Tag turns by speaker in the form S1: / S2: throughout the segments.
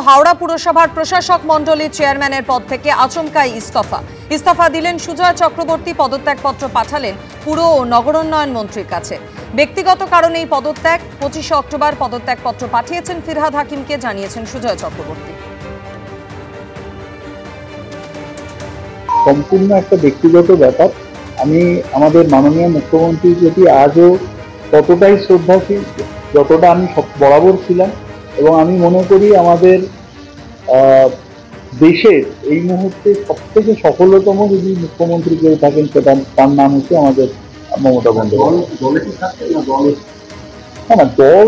S1: হাওড়া পুরসভার প্রশাসক মণ্ডলীর চেয়ারম্যানের পদ থেকে আচমকাই ইস্তফা দিলেন সুজয় চক্রবর্তী। পদত্যাগপত্র পাঠালেন পুর ও নগরোন্নয়ন মন্ত্রীর কাছে। ব্যক্তিগত কারণে এই পদত্যাগ। 25 অক্টোবর পদত্যাগপত্র পাঠিয়েছেন ফিরহাদ হাকিমকে, জানিয়েছেন সুজয় চক্রবর্তী।
S2: সম্পূর্ণ একটা ব্যক্তিগত ব্যাপার। আমি আমাদের মাননীয় মুখ্যমন্ত্রীর প্রতি আজও ততটাই শ্রদ্ধাশীল যতটা আমি বরাবর ছিলাম, এবং আমি মনে করি আমাদের দেশের এই মুহূর্তে সবথেকে সফলতম যদি মুখ্যমন্ত্রী কেউ থাকেন সেটা তার নাম হচ্ছে আমাদের মমতা বন্দ্যোপাধ্যায়। না, দল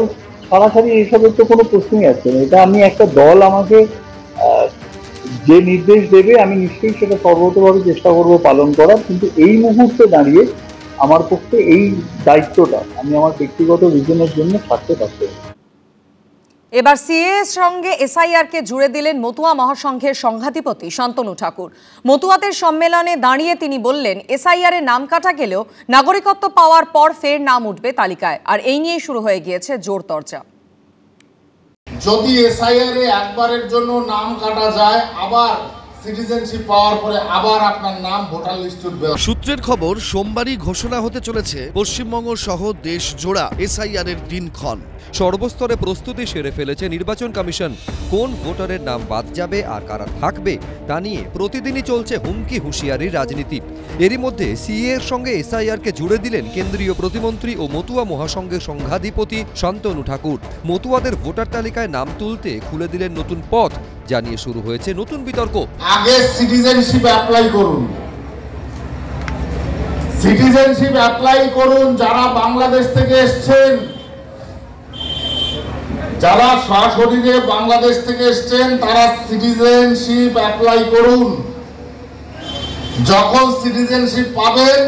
S2: সরাসরি এইসবের তো কোনো প্রশ্নই আসছে না। এটা আমি একটা দল আমাকে যে নির্দেশ দেবে আমি নিশ্চয়ই সেটা সর্বতভাবে চেষ্টা করবো পালন করার, কিন্তু এই মুহূর্তে দাঁড়িয়ে আমার পক্ষে এই দায়িত্বটা আমি আমার ব্যক্তিগত রিজনের জন্য ছাড়তে পারছি।
S1: এবার সিএএ সঙ্গে এসআইআর কে জুড়ে দিলেন মতুয়া মহাসংঘের সংঘাধিপতি শান্তনু ঠাকুর। মতুয়াদের সম্মেলনে দাঁড়িয়ে তিনি বললেন, এসআইআর এর নাম কাটা গেলেও নাগরিকত্ব পাওয়ার পর ফের নাম উঠবে তালিকায়। আর এই নিয়ে শুরু হয়ে গিয়েছে জোর চর্চা।
S3: যদি এসআইআর এ একবারের জন্য নাম কাটা যায়, আবার সিটিজেনশিপ পাওয়ার পরে আবার আপনার নাম ভোটার লিস্টে উঠবে।
S4: সূত্রের খবর, সোমবারই ঘোষণা হতে চলেছে পশ্চিমবঙ্গ সহ দেশ জোড়া এসআইআর এর দিনক্ষণ। সর্বস্তরে প্রস্তুতি সেরে ফেলেছে নির্বাচন কমিশন। কোন ভোটারের নাম বাদ যাবে আর কারা থাকবে তা নিয়ে প্রতিদিনই চলছে হুমকি হুঁশিয়ারির রাজনীতি। এরই মধ্যে সিএ এর সঙ্গে এসআইআর কে জুড়ে দিলেন কেন্দ্রীয় প্রতিমন্ত্রী ও মতুয়া মহাসংঘের সংঘাধিপতি শান্তনু ঠাকুর। মতুয়াদের ভোটার তালিকায় নাম তুলতে খুলে দিলেন নতুন পথ, জানিয়ে শুরু হয়েছে নতুন বিতর্ক।
S3: আগে সিটিজেনশিপ অ্যাপ্লাই করুন, সিটিজেনশিপ অ্যাপ্লাই করুন যারা বাংলাদেশ থেকে এসেছেন, যারা সশরীরে বাংলাদেশ থেকে এসেছেন তারা সিটিজেনশিপ অ্যাপ্লাই করুন। যখন সিটিজেনশিপ পাবেন,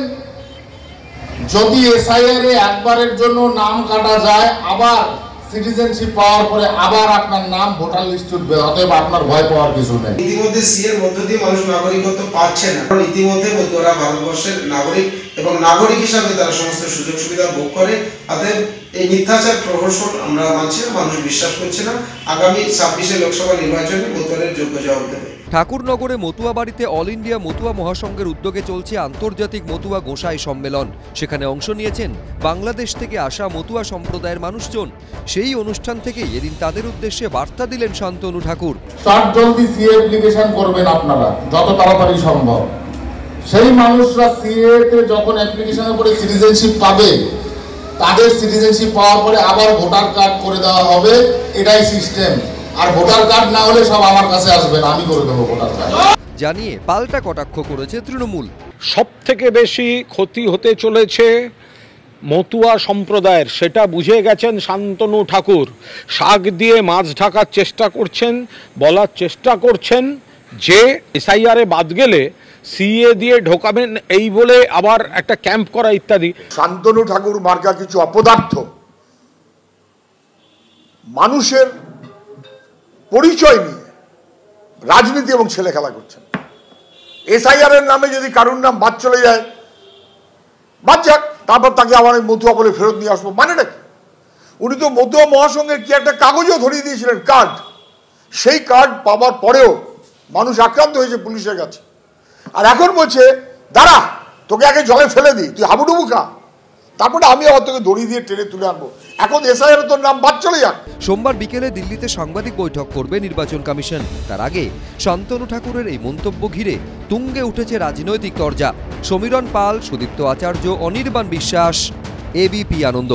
S3: যদি এসআইআর এ একবারের জন্য নাম কাটা যায়, আবার সিটিজেনশিপ পাওয়ার পরে আবার আপনার নাম ভোটার লিস্টে উঠবে। অতএব আপনার ভয় পাওয়ার কিছু নেই।
S5: ইতিমধ্যে সিএর মধ্য দিয়ে মানুষ নাগরিকত্ব পাচ্ছে না, কারণ ইতিমধ্যে ওরা ভারতবর্ষের নাগরিক এবং নাগরিক হিসাবে তারা সমস্ত সুযোগ সুবিধা ভোগ করে। অতএব এই মিথ্যাচার প্রহসন আমরা মানছি না, মানুষ বিশ্বাস করছে না। আগামী 26 লোকসভা নির্বাচনে ভোটারের যোগ্য জবাব দেবে।
S4: ঠাকুরনগরে মতুয়া বাড়িতে অল ইন্ডিয়া মতুয়া মহাসংঘের উদ্যোগে চলছে আন্তর্জাতিক মতুয়া গোসাই সম্মেলন। সেখানে অংশ নিয়েছেন বাংলাদেশ থেকে আসা মতুয়া সম্প্রদায়ের মানুষজন। সেই অনুষ্ঠান থেকে এদিন তাদের উদ্দেশ্যে বার্তা দিলেন শান্তনু ঠাকুর।
S3: জলদি সিএ অ্যাপ্লিকেশন করবেন আপনারা, যত তাড়াতাড়ি সম্ভব। সেই মানুষরা সিএ তে যখন অ্যাপ্লিকেশন করে সিটিজেনশিপ পাবে, তাদের সিটিজেনশিপ পাওয়ার পরে আবার ভোটার কার্ড করে দেওয়া হবে। এটাই সিস্টেম। আর ভোটার কার্ড না হলে সব আমার কাছে আসবেন, আমি করে দেবো ভোটার কার্ড,
S4: জানিয়ে পাল্টা কটাক্ষ করেছে তৃণমূল।
S6: সব থেকে বেশি ক্ষতি হতে চলেছে মতুয়া সম্প্রদায়ের, সেটা বুঝে গেছেন শান্তনু ঠাকুর। শাক দিয়ে মাছ ঢাকার চেষ্টা করছেন, বলার চেষ্টা করছেন যে এসআইআর এ বাদ গেলে সিএ দিয়ে ঢোকাবেন, এই বলে আবার একটা ক্যাম্প করা ইত্যাদি।
S7: শান্তনু ঠাকুর মার্কা কিছু অপদার্থ মানুষের পরিচয় নিয়ে রাজনীতি এবং ছেলে খেলা করছেন। এসআইআর এর নামে যদি কারোর নাম বাদ চলে যায়, বাদ যাক, তারপর তাকে আবার মতুয়া বলে ফেরত নিয়ে আসবো, মানেটা কি? উনি তো মতুয়া মহাসংঘের কি একটা কাগজও ধরিয়ে দিয়েছিলেন, কার্ড। সেই কার্ড পাওয়ার পরেও মানুষ আক্রান্ত হয়েছে পুলিশের কাছে। আর এখন বলছে, দাঁড়া, তোকে আগে জলে ফেলে দিই, তুই হাবুডুবু খা, তারপরে আমি আবার তোকে দড়ি দিয়ে টেনে তুলে আনবো। এখন এসআইআর তোর নাম বাদ চলে যাক।
S4: সোমবার বিকেলে দিল্লিতে সাংবাদিক বৈঠক করবে নির্বাচন কমিশন। তার আগে শান্তনু ঠাকুরের এই মন্তব্য ঘিরে তুঙ্গে উঠেছে রাজনৈতিক তরজা। সমীরণ পাল, সুদীপ্ত আচার্য, অনির্বাণ বিশ্বাস, এবিপি আনন্দ।